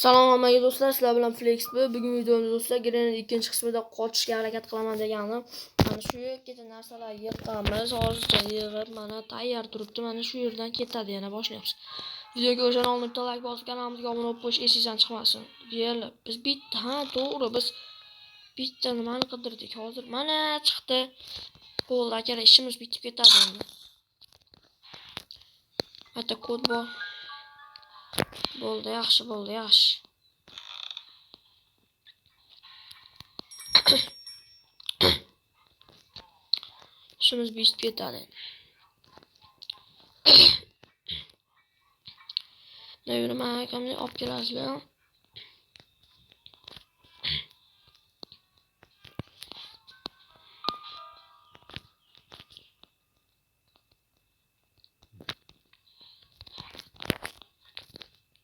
Salom alaykum do'stlar, sizlar bilan Flex bu. Bugun videomizda do'stlar Grenade ikkinchi qismida qochishga harakat qilaman deganim. Mana shu yerga narsalar yig'amiz, hozircha yig'ib, mana tayyor turibdi. Mana shu yerdan ketadi, yana boshlaymiz. Videoga o'shan olib bitta like bosib, kanalimizga obuna bo'lib qo'yish esingizdan chiqmasin. Yella, biz bitta, to'g'ri, biz bitta nimani qidirdik. Hozir mana chiqdi. Bo'ldi, aka, ishimiz bitib ketadi endi. Hatta kod bor. Bo'ldi, yaxshi bo'ldi, yaxshi. İşimiz bitib ketadi. Ne bileyim, akamni olib kelasizlar.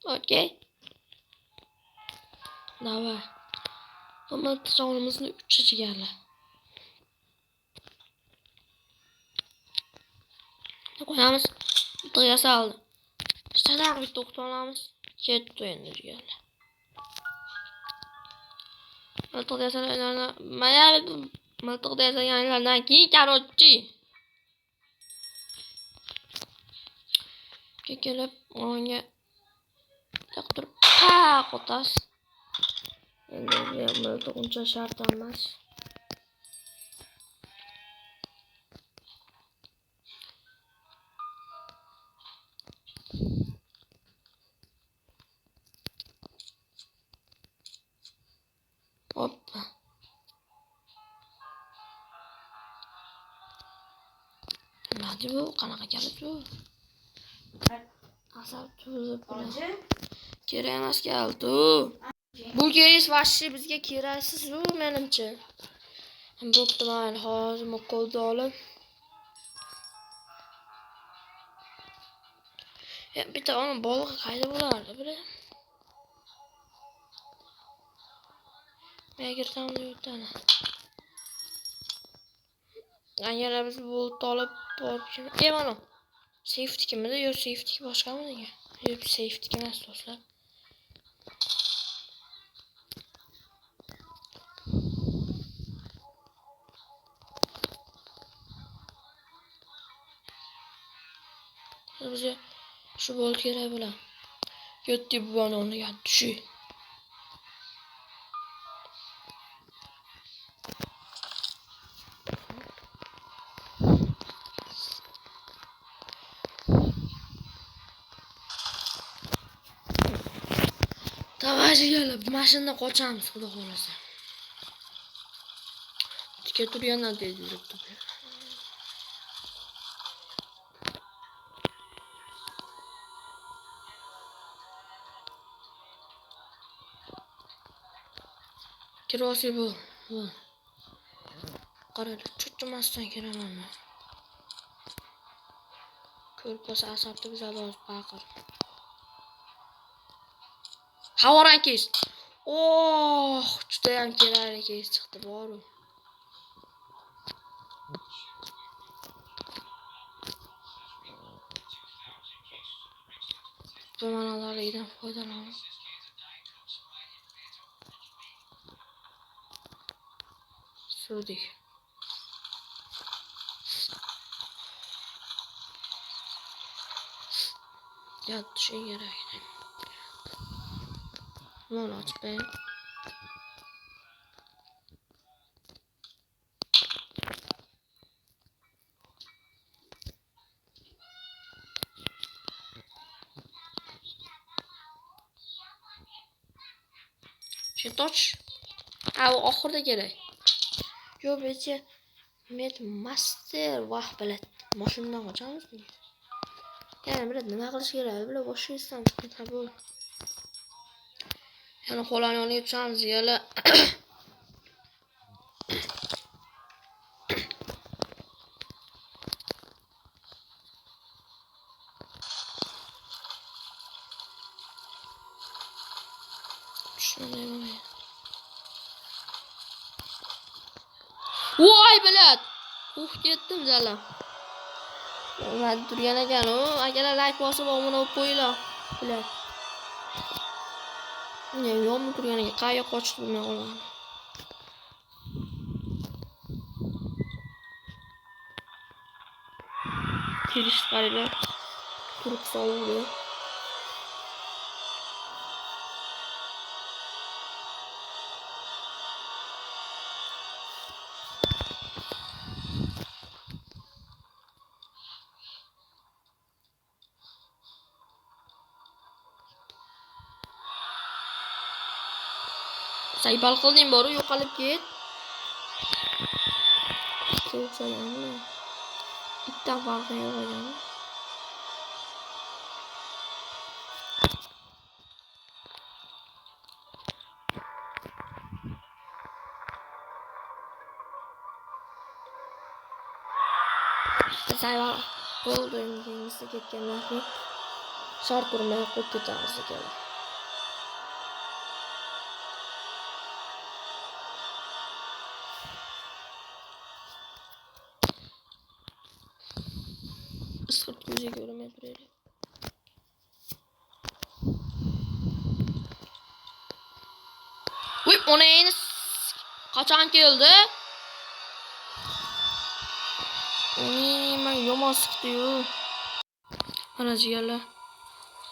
Okey. Давай. Ama canımızın 3 geldi. Koyamız. Buraya saldı. Sadaq bir doktorlarımız ketdi endi geldi. Mıltıq desən önərinə. Mənə mıltıq desən yanlarından ki, karotçi. Kelib onga yoqtirib tak otas. Endi mıltıq uncha shart emas. Hoppa. Hadi bu qanaqa kelib bu? Asab tuzib bilan. Kerak emas keldi. Bu keys vashshi bizga keraksiz u menimcha. Bo'pti, mayli, hozir qo'lga olib. Bitta onun balığı qayda bo'lardi, bile. Men girdim deyotana. Yana biz bulut olib borib kelamiz. Mana safety kimida? Yo'q, safety boshqami nega? Yo'q, safety emas do'stlar. Bizga shu bo'l kerak bo'lar. Yo'q, bu o'rniga tushi. Tavaji gelib, mashinada qochamiz, xudo xolasa. Tika turgandan tez yuribdi. Kirasi bu. Qarada cho'chimasdan kiraman. Ko'rpasi asabda biz adoz baqir. Havoran kes. Oh, juda ham kerakli kes chiqdi, boru. Bu manalardan foydalanamiz. Surdik. Yat şey kerak. Bunu aç be. Şimdi aç. Ha, o ahırda kerak. Yo, bence Met Master vah bilet. Maşından kaçamız mı? Yani bilet nima qilish kerak? Bile boshlaysan. Tabii. Yani qo'lani olib chiqamiz, yana. Shunday bo'ladi. Voy bilet. Ketdim jalam. Hadi turgan ekan u. Akalar like bosib, obuna bo'lib qo'yinglar. Bilet. Ne yomon turganiga qayerga qochib bilmay qolgan. Kirish qaraylar. Turib sovuqdi. Saybal qilding boru yo'qolib ket. O'xshaganmi? Bitta farqi yo'q ekan. Saybal bo'ldi endi ketgandan keyin shart urmay qo'yib ketamiz ekan. Isqırt gözü görmeye durayım. Uy, o neyini kaçan geldi? Ben yoma sıktıyor. Anacı yerler.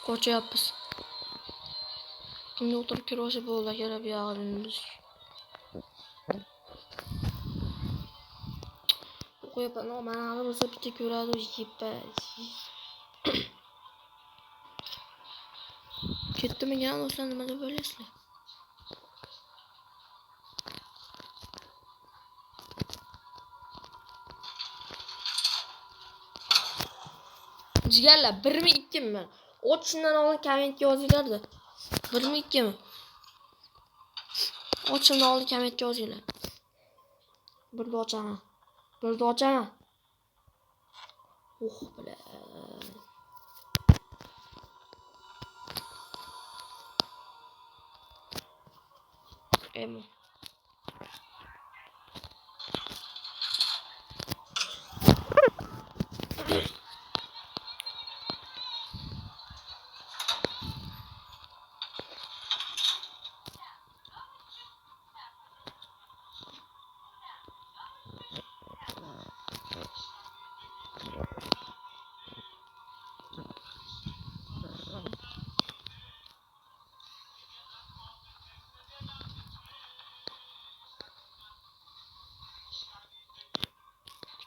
Koça yapız. Şimdi oturup kirosu boğula gele bir ağabeyimiz. Koyup no ben ağabeyimize bir tek görüyordu yiyip be. Gitti mi gelen olsan da böyle esle. Ciğerler 1 mi 2 mi? O çinden alın kemet yazıyorlardı. 1 mi 2 mi? O çinden alın kemet yazıyorlar. Burada açana. Burada açana. Oh bile. Emo.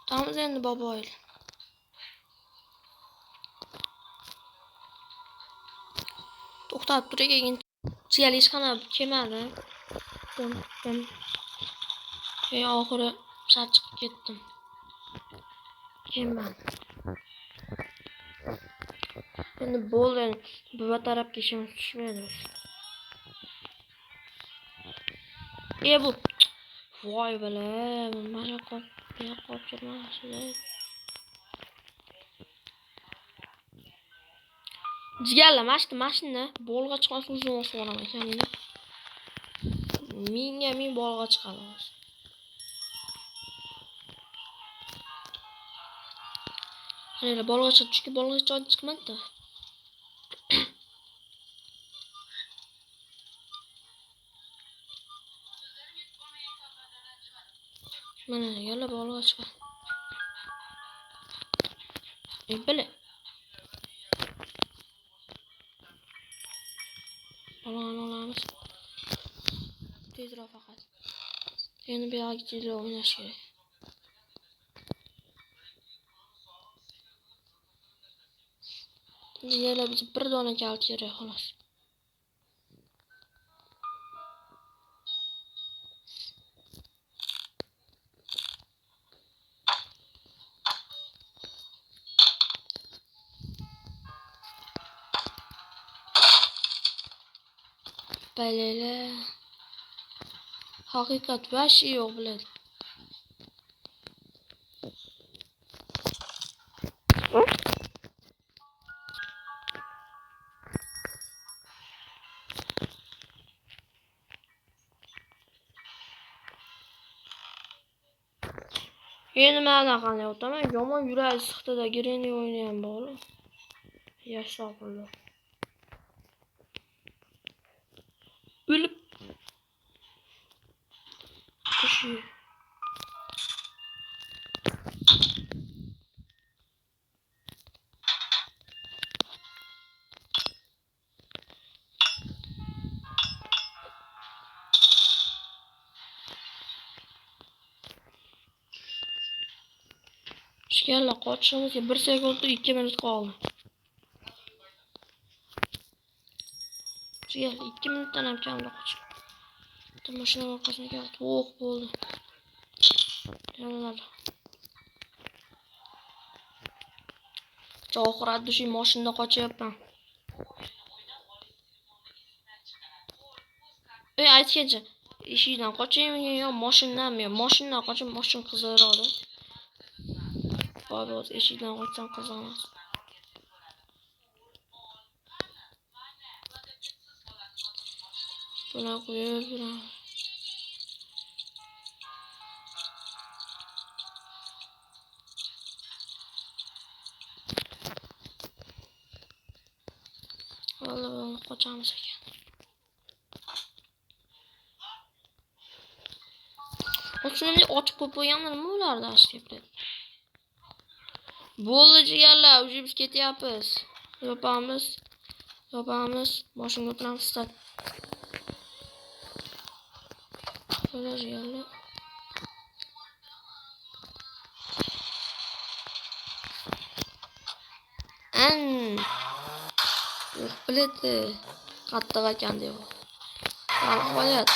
Tamam endi babayla. To'xtab turay keyin chiyali hech qana kelmadi. Oxiri shart chiqib ketdim. Kelmadi. Endi bo'ldi. Bu tarafga ishimiz tushmaydi. Bu. Voy bala, mana qopchirmasida. Jigarlar, mashina bolg'a chiqsa o'zim o'sib ekanini. Menga bolg'a chiqadi. Qani bolg'a chiqdi, chunki bolg'a chiqmadi. Mana yalla bolg'a chiqadi. Bile. Olamiz. Tezroq faqat. Endi bu yoqqa tezroq o'ynash kerak. Yana biz bir dona kalt kerak xolos. Balala. Haqiqat va şey yo'q biladi. Endi mana qanday o'taman? Yomon yuragi siqdida Grenni o'ynagan bola. Yashroq bo'ldi. Shu. Shkalla qochishimizga 1 sekund 2 minut qoldi. Shkalla 2 minutdan ham kamda qochib. Mashina orqasiga to'q bo'ldi. Yonlar. Oxiratda shu mashinada qochyapman. Aytgancha, eshikdan qochaymi yo mashindanmi? Mashindan qochib, mashina qiziqadi. Boy eshikdan qochsam qiziq emas. Buna qo'yib yuraman. Vallahi qochamiz ekan. Ochimni ochib qo'yganlar nima ularda ashkaflet. Bo'ldi jigarlar, uje biz ketyapmiz. Yopamiz. Mashinaga o'tiramiz. Bo'ldi jigarlar. Bileti qattiq ekan deb. Qo'yat.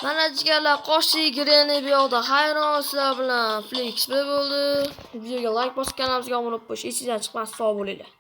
Mana jigarlar qo'shni gireni bu yoqda hayron sizlar bilan Flix bo'ldi. Videoga like bosib kanalimizga obuna bo'lib, esingizdan chiqmas sog' bo'linglar.